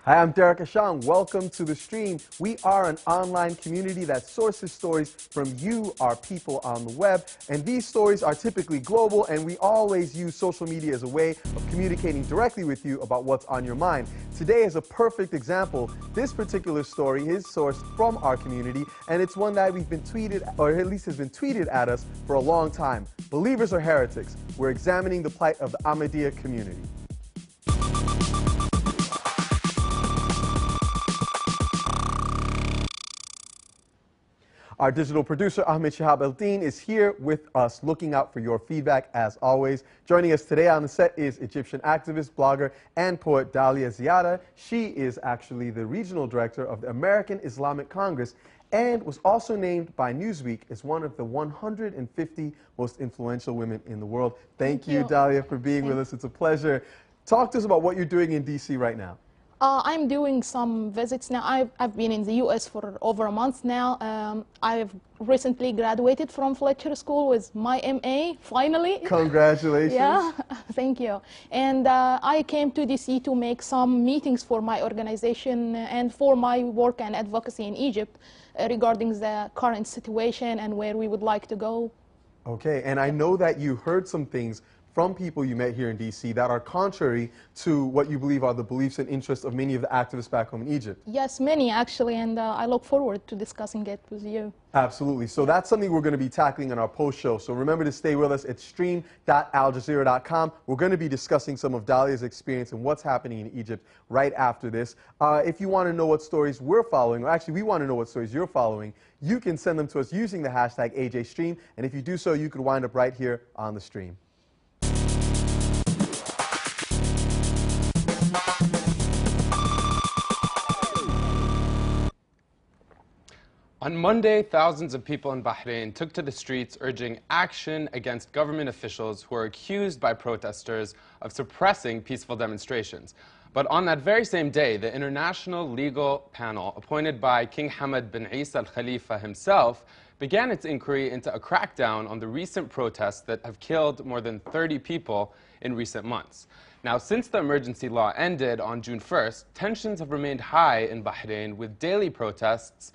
Hi, I'm Derek Asham. Welcome to the stream. We are an online community that sources stories from you, our people on the web. And these stories are typically global, and we always use social media as a way of communicating directly with you about what's on your mind. Today is a perfect example. This particular story is sourced from our community, and it's one that we've been tweeted, or at least has been tweeted at us for a long time. Believers or heretics? We're examining the plight of the Ahmadiyya community. Our digital producer, Ahmed Shihab El-Din, is here with us, looking out for your feedback as always. Joining us today on the set is Egyptian activist, blogger, and poet Dalia Ziada. She is actually the regional director of the American Islamic Congress and was also named by Newsweek as one of the 150 most influential women in the world. Thank you, Dalia, for being with us. It's a pleasure. Talk to us about what you're doing in D.C. right now. I'm doing some visits now. I've been in the U.S. for over a month now. I've recently graduated from Fletcher School with my MA, finally. Congratulations. Yeah, thank you. And I came to D.C. to make some meetings for my organization and for my work and advocacy in Egypt regarding the current situation and where we would like to go. Okay, and I know that you heard some things from people you met here in D.C. that are contrary to what you believe are the beliefs and interests of many of the activists back home in Egypt. Yes, many actually, and I look forward to discussing it with you. Absolutely. So that's something we're going to be tackling on our post show. So remember to stay with us at stream.aljazeera.com. We're going to be discussing some of Dalia's experience and what's happening in Egypt right after this. If you want to know what stories we're following, or actually we want to know what stories you're following, you can send them to us using the hashtag AJStream. And if you do so, you could wind up right here on the stream. On Monday, thousands of people in Bahrain took to the streets urging action against government officials who are accused by protesters of suppressing peaceful demonstrations. But on that very same day, the International Legal Panel, appointed by King Hamad bin Isa Al Khalifa himself, began its inquiry into a crackdown on the recent protests that have killed more than 30 people in recent months. Now, since the emergency law ended on June 1st, tensions have remained high in Bahrain, with daily protests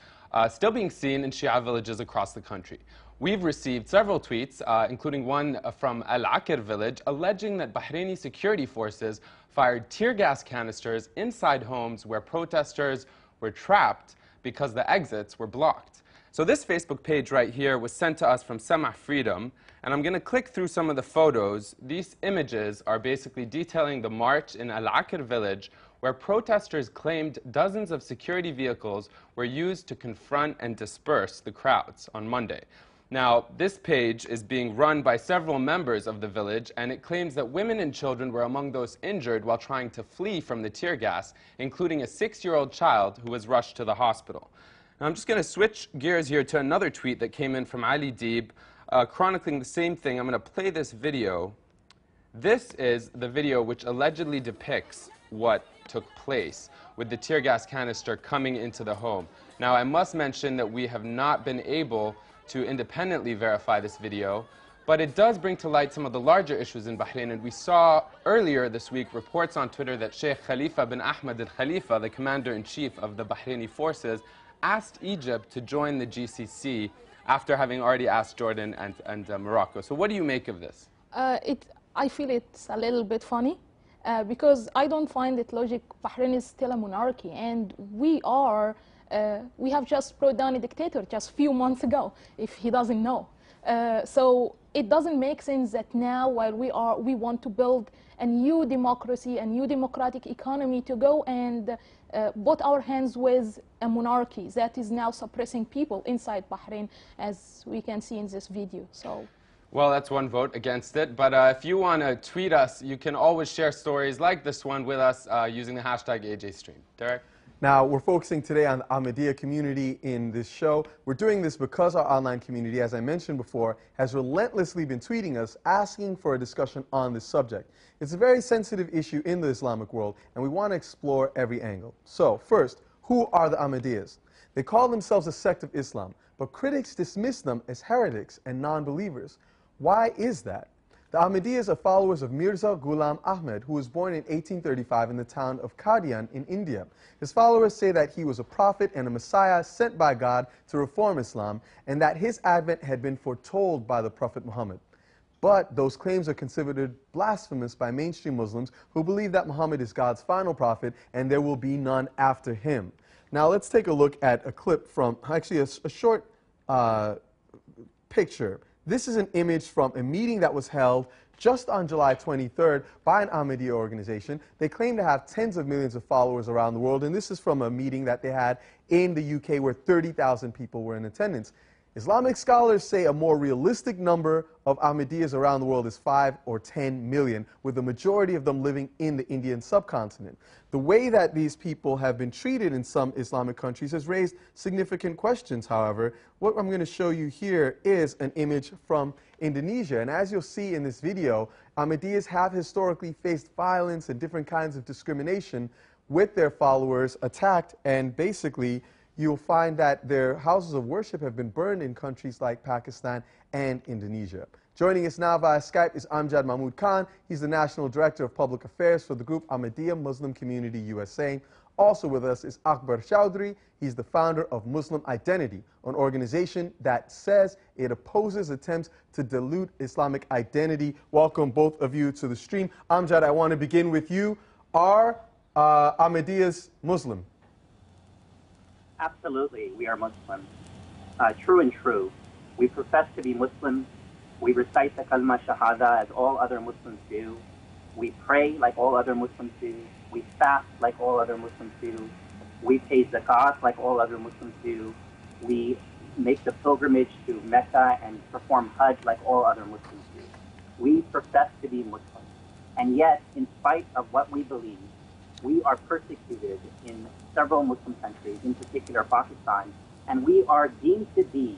still being seen in Shia villages across the country. We've received several tweets, including one from Al-Akbar village, alleging that Bahraini security forces fired tear gas canisters inside homes where protesters were trapped because the exits were blocked. So this Facebook page right here was sent to us from Sama Freedom, and I'm going to click through some of the photos. These images are basically detailing the march in Al-Akbar village, where protesters claimed dozens of security vehicles were used to confront and disperse the crowds on Monday. Now, this page is being run by several members of the village, and it claims that women and children were among those injured while trying to flee from the tear gas, including a 6-year-old child who was rushed to the hospital. Now, I'm just going to switch gears here to another tweet that came in from Ali Deeb, chronicling the same thing. I'm going to play this video. This is the video which allegedly depicts what took place with the tear gas canister coming into the home. Now, I must mention that we have not been able to independently verify this video, but it does bring to light some of the larger issues in Bahrain. And we saw earlier this week reports on Twitter that Sheikh Khalifa bin Ahmad al-Khalifa, the commander-in-chief of the Bahraini forces, asked Egypt to join the GCC after having already asked Jordan and Morocco. So what do you make of this? I feel it's a little bit funny. Because I don't find it logic. Bahrain is still a monarchy, and we have just brought down a dictator just a few months ago, if he doesn't know. So it doesn't make sense that now, while we want to build a new democracy, a new democratic economy, to go and put our hands with a monarchy that is now suppressing people inside Bahrain, as we can see in this video. So. Well, that's one vote against it, but if you want to tweet us, you can always share stories like this one with us using the hashtag AJStream. Derek? Now, we're focusing today on the Ahmadiyya community in this show. We're doing this because our online community, as I mentioned before, has relentlessly been tweeting us asking for a discussion on this subject. It's a very sensitive issue in the Islamic world, and we want to explore every angle. So, first, who are the Ahmadiyyas? They call themselves a sect of Islam, but critics dismiss them as heretics and non-believers. Why is that? The Ahmadiyyas are followers of Mirza Ghulam Ahmad, who was born in 1835 in the town of Qadian in India. His followers say that he was a prophet and a messiah sent by God to reform Islam, and that his advent had been foretold by the Prophet Muhammad. But those claims are considered blasphemous by mainstream Muslims who believe that Muhammad is God's final prophet and there will be none after him. Now let's take a look at a clip from, actually a short picture. This is an image from a meeting that was held just on July 23rd by an Ahmadiyya organization. They claim to have tens of millions of followers around the world, and this is from a meeting that they had in the UK where 30,000 people were in attendance. Islamic scholars say a more realistic number of Ahmadiyyas around the world is 5 or 10 million, with the majority of them living in the Indian subcontinent. The way that these people have been treated in some Islamic countries has raised significant questions, however. What I'm going to show you here is an image from Indonesia, and as you'll see in this video, Ahmadiyyas have historically faced violence and different kinds of discrimination with their followers attacked, and basically you'll find that their houses of worship have been burned in countries like Pakistan and Indonesia. Joining us now via Skype is Amjad Mahmood Khan. He's the National Director of Public Affairs for the group Ahmadiyya Muslim Community USA. Also with us is Akbar Chaudhary. He's the founder of Muslim Identity, an organization that says it opposes attempts to dilute Islamic identity. Welcome both of you to the stream. Amjad, I want to begin with you. Are Ahmadiyyas Muslim? Absolutely, we are Muslim. True and true. We profess to be Muslim. We recite the kalma shahada as all other Muslims do. We pray like all other Muslims do. We fast like all other Muslims do. We pay zakat like all other Muslims do. We make the pilgrimage to Mecca and perform Hajj like all other Muslims do. We profess to be Muslim. And yet, in spite of what we believe, we are persecuted in several Muslim countries, in particular Pakistan, and we are deemed to be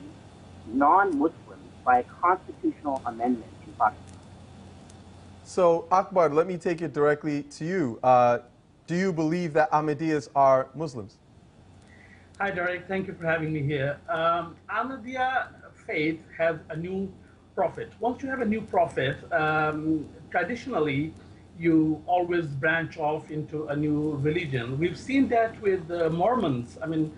non-Muslims by a constitutional amendment in Pakistan. So, Akbar, let me take it directly to you. Do you believe that Ahmadiyyas are Muslims? Hi, Derek. Thank you for having me here. Ahmadiyya faith has a new prophet. Once you have a new prophet, traditionally, you always branch off into a new religion. We've seen that with the Mormons. I mean,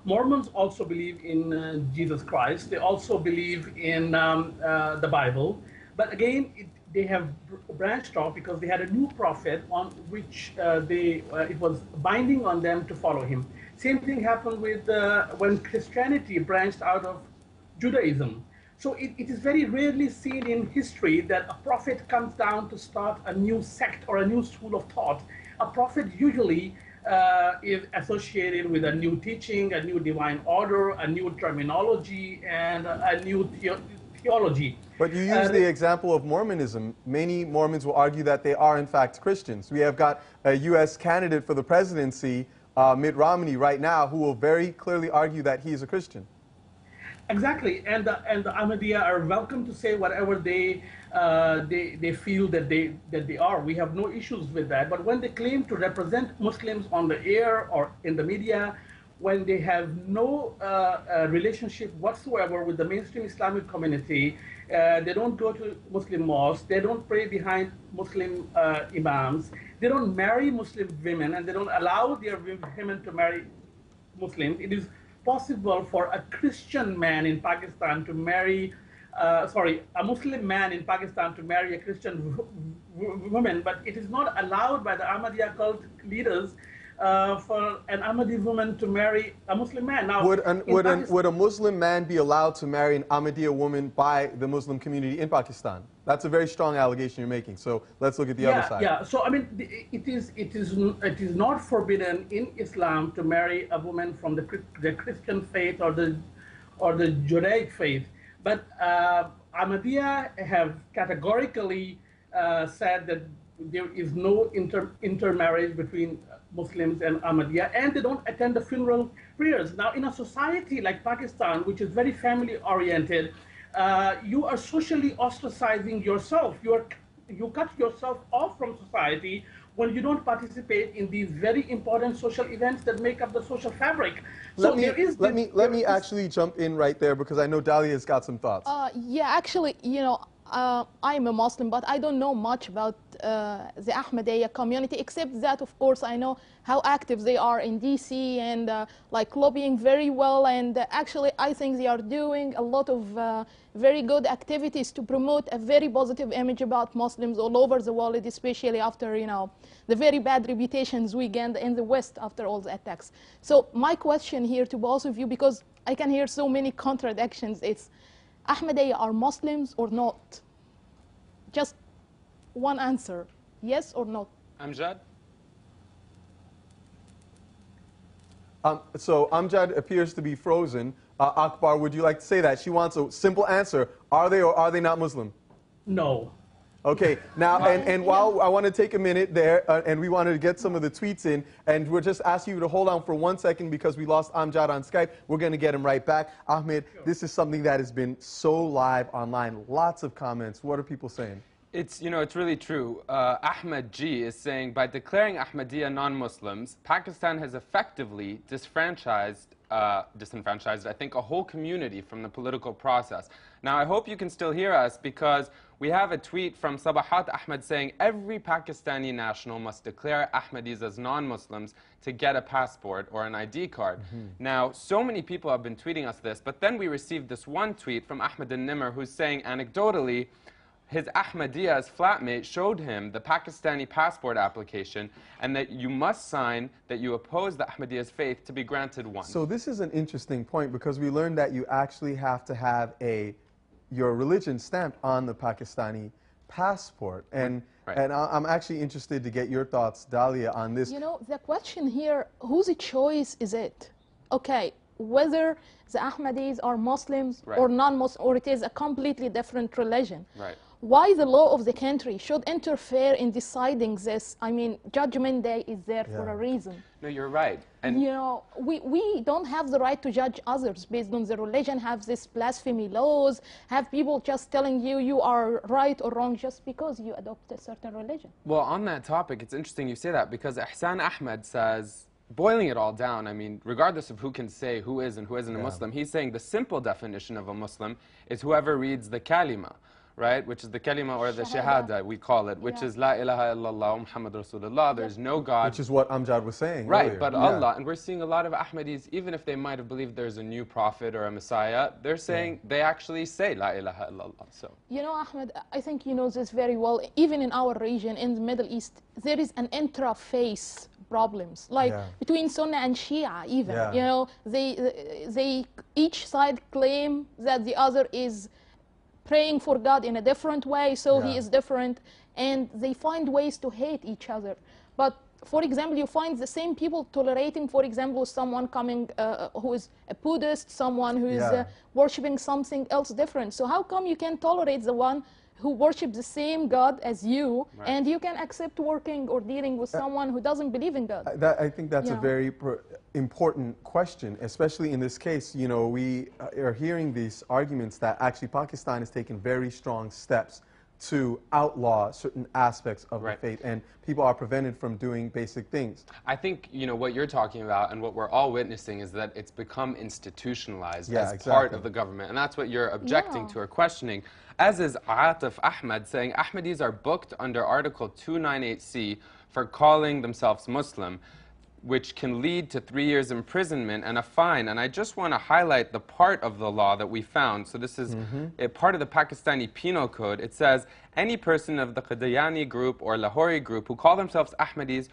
Mormons also believe in Jesus Christ. They also believe in the Bible. But again, they have branched off because they had a new prophet on which it was binding on them to follow him. Same thing happened with when Christianity branched out of Judaism. So it is very rarely seen in history that a prophet comes down to start a new sect or a new school of thought. A prophet usually is associated with a new teaching, a new divine order, a new terminology, and a new theology. But you use the example of Mormonism. Many Mormons will argue that they are, in fact, Christians. We have got a U.S. candidate for the presidency, Mitt Romney, right now, who will very clearly argue that he is a Christian. Exactly, and the Ahmadiyya are welcome to say whatever they feel that they are. We have no issues with that. But when they claim to represent Muslims on the air or in the media, when they have no relationship whatsoever with the mainstream Islamic community, they don't go to Muslim mosques, they don't pray behind Muslim imams, they don't marry Muslim women, and they don't allow their women to marry Muslims. It is possible for a Christian man in Pakistan to marry, a Muslim man in Pakistan to marry a Christian woman, but it is not allowed by the Ahmadiyya cult leaders for an Ahmadi woman to marry a Muslim man. Now, would a Muslim man be allowed to marry an Ahmadiyya woman by the Muslim community in Pakistan? That's a very strong allegation you're making. So let's look at the other side. Yeah. So I mean, it is not forbidden in Islam to marry a woman from the Christian faith or the Judaic faith, but Ahmadiyya have categorically said that there is no intermarriage between Muslims and Ahmadiyya, and they don't attend the funeral prayers. Now, in a society like Pakistan, which is very family-oriented, you are socially ostracizing yourself. You cut yourself off from society when you don't participate in these very important social events that make up the social fabric. So let me actually jump in right there because I know Dahlia has got some thoughts. Yeah, actually, you know, I'm a Muslim, but I don't know much about the Ahmadiyya community, except that, of course, I know how active they are in DC and like lobbying very well. And actually, I think they are doing a lot of very good activities to promote a very positive image about Muslims all over the world, especially after, you know, the very bad reputations we gained in the West after all the attacks. So my question here to both of you, because I can hear so many contradictions, it's Ahmadiyya are Muslims or not? Just one answer, yes or no? Amjad? So Amjad appears to be frozen. Akbar, would you like to say that? She wants a simple answer. Are they or are they not Muslim? No. Okay, now, and while I want to take a minute there, and we wanted to get some of the tweets in, and we're just asking you to hold on for 1 second because we lost Amjad on Skype. We're going to get him right back. Ahmed, this is something that has been so live online. Lots of comments. What are people saying? It's, you know, it's really true. Ahmed G is saying, by declaring Ahmadiyya non-Muslims, Pakistan has effectively disenfranchised, I think, a whole community from the political process. Now, I hope you can still hear us because we have a tweet from Sabahat Ahmed saying, every Pakistani national must declare Ahmadis as non-Muslims to get a passport or an ID card. Now, so many people have been tweeting us this, but then we received this one tweet from Ahmed al-Nimr who's saying, anecdotally, his Ahmadiyya's flatmate showed him the Pakistani passport application and that you must sign that you oppose the Ahmadiyya's faith to be granted one. So this is an interesting point because we learned that you actually have to have your religion stamped on the Pakistani passport. And, and I'm actually interested to get your thoughts, Dalia, on this. You know, the question here, whose choice is it? Okay, whether the Ahmadis are Muslims or non-Muslim, or it is a completely different religion. Why the law of the country should interfere in deciding this? I mean, Judgment Day is there for a reason. No, you're right. And you know, we don't have the right to judge others based on their religion, have these blasphemy laws, have people just telling you you are right or wrong just because you adopt a certain religion. Well, on that topic, it's interesting you say that because Ihsan Ahmed says, boiling it all down, I mean, regardless of who can say who is and who isn't a Muslim, he's saying the simple definition of a Muslim is whoever reads the kalima, right? Which is the kalima or the shahada, we call it, which is La ilaha illallah Muhammad Rasulullah. There's no God. Which is what Amjad was saying earlier. Right, but Allah. And we're seeing a lot of Ahmadis, even if they might have believed there's a new prophet or a Messiah, they're saying, they actually say La ilaha illallah. So, you know, Ahmed, I think you know this very well. Even in our region, in the Middle East, there is an intra-faith problems, like between Sunni and Shia even. You know, they each side claim that the other is praying for God in a different way, so he is different, and they find ways to hate each other. But for example, you find the same people tolerating, for example, someone coming who is a Buddhist, someone who is worshipping something else different. So how come you can tolerate the one who worships the same God as you, and you can accept working or dealing with someone who doesn't believe in God? I think that's a very important question, especially in this case. You know, we are hearing these arguments that actually Pakistan has taken very strong steps to outlaw certain aspects of the faith, and people are prevented from doing basic things. I think, you know, what you're talking about and what we're all witnessing is that it's become institutionalized as part of the government, and that's what you're objecting to or questioning, as is Atif Ahmed saying Ahmadis are booked under Article 298C for calling themselves Muslim, which can lead to 3 years imprisonment and a fine. And I just want to highlight the part of the law that we found. So this is a part of the Pakistani Penal Code. It says, any person of the Qadiani group or Lahori group who call themselves Ahmadis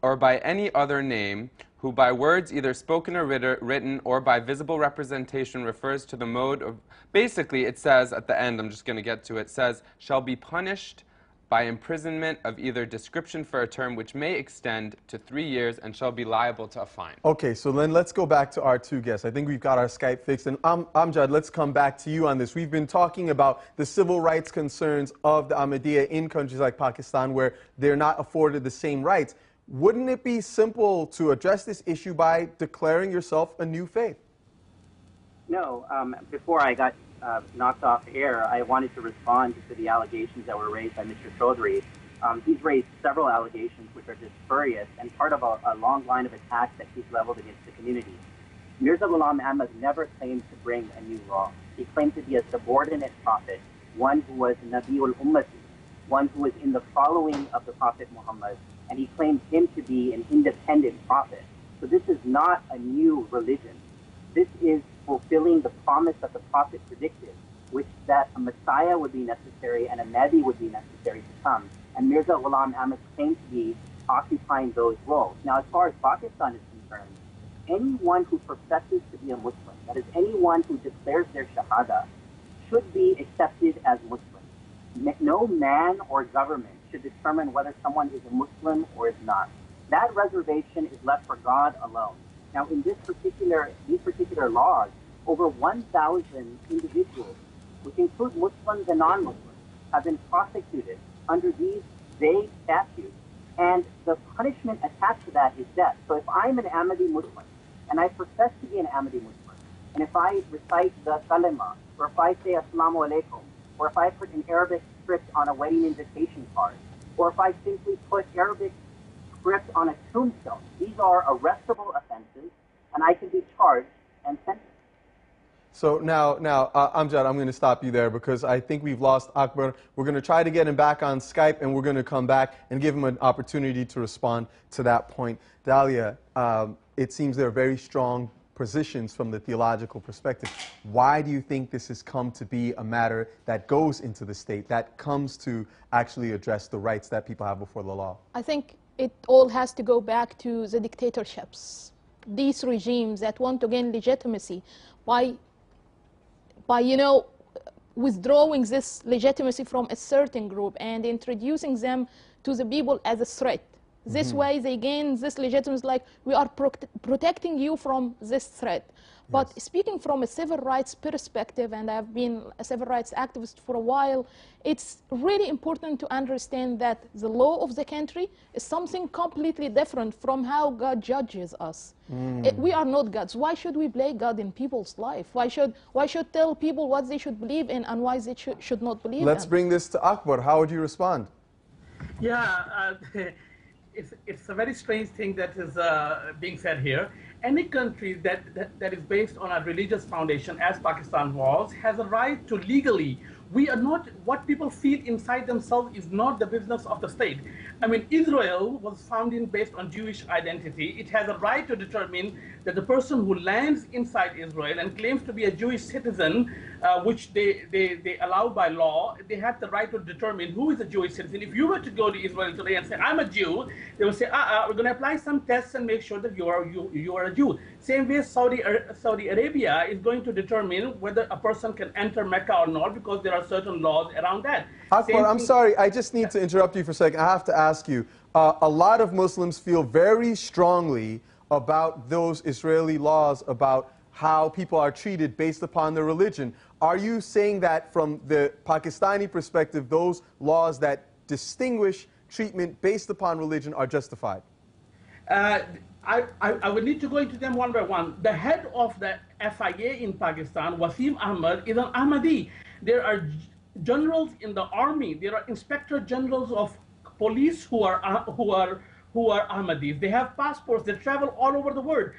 or by any other name, who by words either spoken or written or by visible representation refers to the mode of... Basically, it says at the end, I'm just going to get to it, says, shall be punished by imprisonment of either description for a term which may extend to 3 years and shall be liable to a fine. Okay, so then let's go back to our two guests. I think we've got our Skype fixed. And Amjad, let's come back to you on this. We've been talking about the civil rights concerns of the Ahmadiyya in countries like Pakistan where they're not afforded the same rights. Wouldn't it be simple to address this issue by declaring yourself a new faith? No, before I got knocked off air, I wanted to respond to the allegations that were raised by Mr. Chaudhary. He's raised several allegations which are just spurious and part of a long line of attacks that he's leveled against the community. Mirza Ghulam Ahmad never claimed to bring a new law. He claimed to be a subordinate prophet one who was Nabiul Ummati, one who was in the following of the Prophet Muhammad, and he claimed him to be an independent prophet. So this is not a new religion. This is fulfilling the promise that the Prophet predicted, which that a Messiah would be necessary and a Nabi would be necessary to come. And Mirza Ghulam Ahmad claimed to be occupying those roles. Now, as far as Pakistan is concerned, anyone who professes to be a Muslim, that is, anyone who declares their Shahada, should be accepted as Muslim. No man or government should determine whether someone is a Muslim or is not. That reservation is left for God alone. Now, in these particular laws, over 1,000 individuals, which include Muslims and non-Muslims, have been prosecuted under these vague statutes. And the punishment attached to that is death. So if I'm an Ahmadi Muslim, and I profess to be an Ahmadi Muslim, and if I recite the kalima, or if I say Assalamu alaikum, or if I put an Arabic script on a wedding invitation card, or if I simply put Arabic script on a tombstone, these are arrestable offenses, and I can be charged and sentenced. So now, Amjad, I'm going to stop you there because I think we've lost Akbar. We're going to try to get him back on Skype, and we're going to come back and give him an opportunity to respond to that point. Dalia, it seems there are very strong positions from the theological perspective. Why do you think this has come to be a matter that goes into the state, that comes to actually address the rights that people have before the law? I think it all has to go back to the dictatorships. These regimes that want to gain legitimacy by withdrawing this legitimacy from a certain group and introducing them to the people as a threat. This way they gain this legitimacy, like we are protecting you from this threat. But speaking from a civil rights perspective, and I've been a civil rights activist for a while, it's really important to understand that the law of the country is something completely different from how God judges us. We are not gods. Why should we play God in people's life? Why should tell people what they should believe in and why they should not believe in? Let's bring this to Akbar. How would you respond? Yeah, it's a very strange thing that is being said here. Any country that is based on a religious foundation, as Pakistan was, has a right to legally. We are not, what people feel inside themselves is not the business of the state. I mean, Israel was founded based on Jewish identity. It has a right to determine that the person who lands inside Israel and claims to be a Jewish citizen, which they allow by law, they have the right to determine who is a Jewish citizen. If you were to go to Israel today and say, I'm a Jew, they will say, we're going to apply some tests and make sure that you are a Jew. Same way Saudi Arabia is going to determine whether a person can enter Mecca or not, because there are certain laws around that. Akbar, I'm sorry, I just need to interrupt you for a second. I have to ask you, a lot of Muslims feel very strongly about those Israeli laws about how people are treated based upon their religion. Are you saying that from the Pakistani perspective, those laws that distinguish treatment based upon religion are justified? I would need to go into them one by one. The head of the FIA in Pakistan, Wasim Ahmad, is an Ahmadi. There are generals in the army. There are inspector generals of police who are Ahmadis. They have passports. They travel all over the world.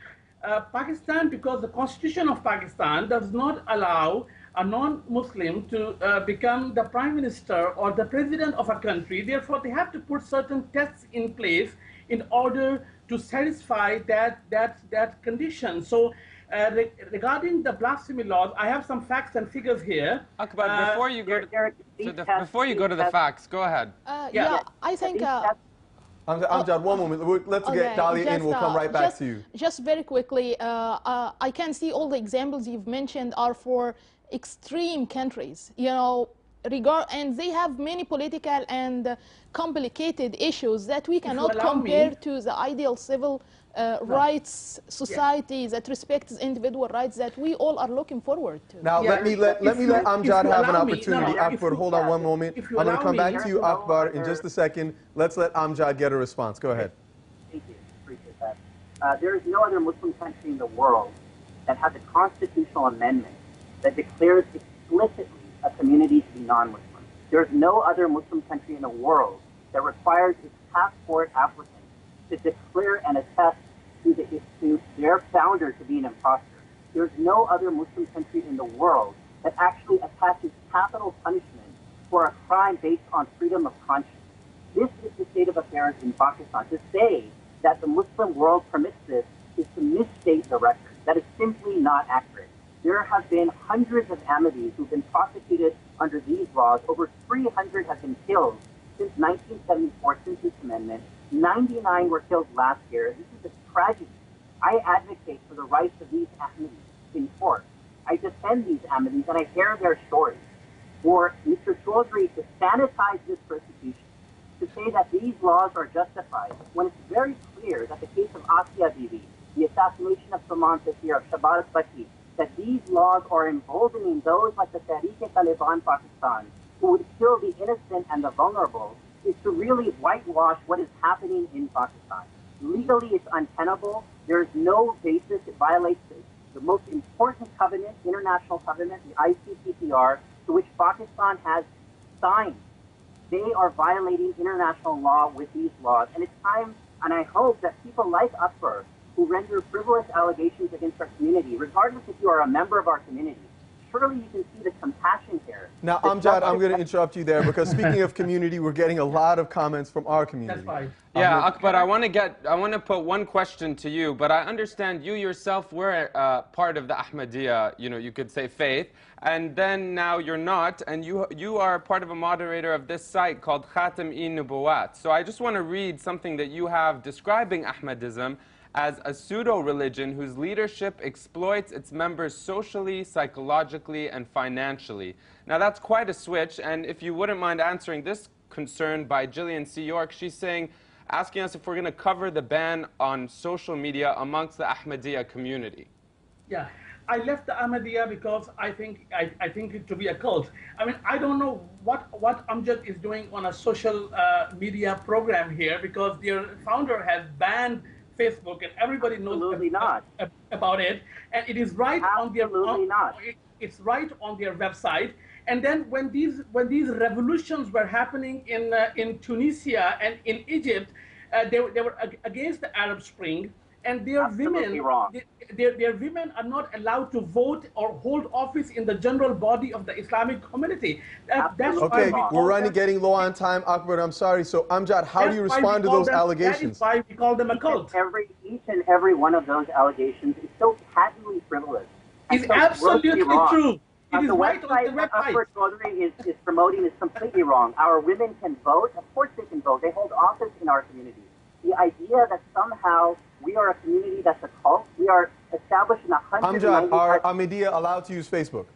Pakistan, because the Constitution of Pakistan does not allow a non-Muslim to become the prime minister or the president of a country. Therefore, they have to put certain tests in place in order to satisfy that condition. So regarding the blasphemy laws, I have some facts and figures here. Akbar, before you go to the facts, go ahead. Yeah, I think... Amjad, one moment. Let's get Dalia in. We'll come right back to you. Just very quickly, I can see all the examples you've mentioned are for extreme countries, and they have many political and complicated issues that we cannot compare to the ideal civil rights society that respects individual rights that we all are looking forward to. Now, let me let Amjad have an opportunity. Akbar, hold on one moment. I'm going to come back to you, Akbar, in just a second. Let's let Amjad get a response. Go ahead. Thank you. Appreciate that. There is no other Muslim country in the world that has a constitutional amendment that declares explicitly a community to be non-Muslim. There is no other Muslim country in the world that requires its passport applicants to declare and attest to their founder to be an imposter. There's no other Muslim country in the world that actually attaches capital punishment for a crime based on freedom of conscience. This is the state of affairs in Pakistan. To say that the Muslim world permits this is to misstate the record. That is simply not accurate. There have been hundreds of Ahmadis who've been prosecuted under these laws. Over 300 have been killed since 1974, since this amendment. 99 were killed last year. This is a tragedy. I advocate for the rights of these Ahmadis in court. I defend these Ahmadis and I hear their stories. For Mr. Chaudhary to sanitize this persecution, to say that these laws are justified, when it's very clear that the case of Asiya Bibi, the assassination of Salman Taseer, of Shabaz Baki, that these laws are emboldening those like the Tehreek-e-Taliban Pakistan, who would kill the innocent and the vulnerable, is to really whitewash what is happening in Pakistan. Legally, it's untenable. There is no basis. It violates the most important covenant, international covenant, the ICCPR, to which Pakistan has signed. They are violating international law with these laws. And it's time, and I hope that people like Akbar, who render frivolous allegations against our community, regardless if you are a member of our community, surely you can see the compassion here. Now, Amjad, I'm going to interrupt you there because speaking of community, we're getting a lot of comments from our community. That's right. Yeah, Akbar, I want to put one question to you, but I understand you yourself were part of the Ahmadiyya, you could say faith, and then now you're not, and you are part of a moderator of this site called Khatam-e-Nubuwat. So I just want to read something that you have describing Ahmadism as a pseudo-religion whose leadership exploits its members socially, psychologically, and financially. Now that's quite a switch, and if you wouldn't mind answering this concern by Jillian C. York, she's asking us if we're going to cover the ban on social media amongst the Ahmadiyya community. Yeah, I left the Ahmadiyya because I think it to be a cult. I mean, I don't know what Amjad is doing on a social media program here, because their founder has banned Facebook, and everybody knows about it, and it is right on their it's right on their website. And then when these revolutions were happening in Tunisia and in Egypt, they were against the Arab Spring, and their women are not allowed to vote or hold office in the general body of the Islamic community. That's okay, we're getting low on time, Akbar. I'm sorry. So, Amjad, how do you respond to those allegations? That is why we call them a cult. Each and every one of those allegations is so patently frivolous. It's absolutely true. It is right on the website. Akbar Chaudhary is promoting is completely wrong. Our women can vote. Of course they can vote. They hold office in our community. The idea that somehow we are a community that's a cult, we are established in 190... Amjad, are Ahmadiyya allowed to use Facebook?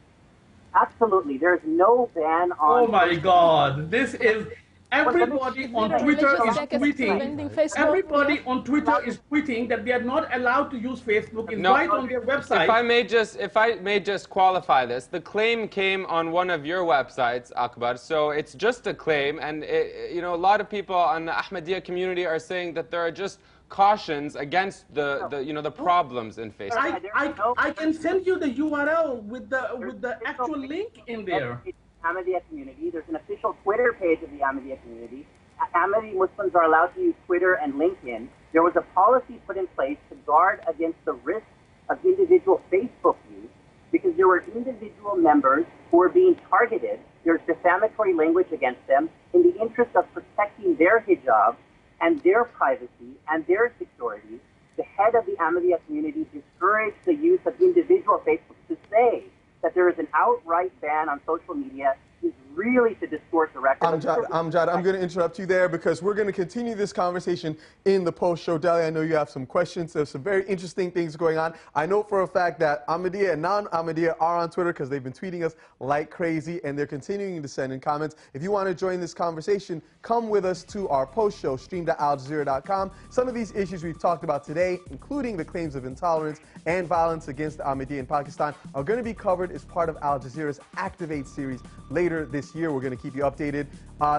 Absolutely. There's no ban on... Oh my God. This is... Everybody on Twitter is tweeting. Everybody on Twitter is tweeting that they are not allowed to use Facebook. It's right on their website. If I may just qualify this, the claim came on one of your websites, Akbar. So it's just a claim, and a lot of people on the Ahmadiyya community are saying that there are just cautions against the problems in Facebook. I can send you the URL with the actual link in there. Ahmadiyya community. There's an official Twitter page of the Ahmadiyya community. Ahmadi Muslims are allowed to use Twitter and LinkedIn. There was a policy put in place to guard against the risk of individual Facebook use, because there were individual members who were being targeted. There's defamatory language against them in the interest of protecting their hijab and their privacy and their security. The head of the Ahmadiyya community discouraged the use of individual Facebook. To say that there is an outright ban on social media is really to distort the record. Amjad, I'm going to interrupt you there because we're going to continue this conversation in the post-show. Dali, I know you have some questions. There's some very interesting things going on. I know for a fact that Ahmadiyya and non-Ahmadiyya are on Twitter because they've been tweeting us like crazy, and they're continuing to send in comments. If you want to join this conversation, come with us to our post-show, streamed at Al-jazeera.com. Some of these issues we've talked about today, including the claims of intolerance and violence against the Ahmadiyya in Pakistan, are going to be covered as part of Al Jazeera's Activate series later this year. We're going to keep you updated.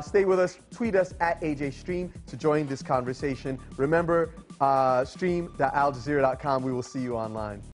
Stay with us. Tweet us at AJStream to join this conversation. Remember, stream.aljazeera.com. We will see you online.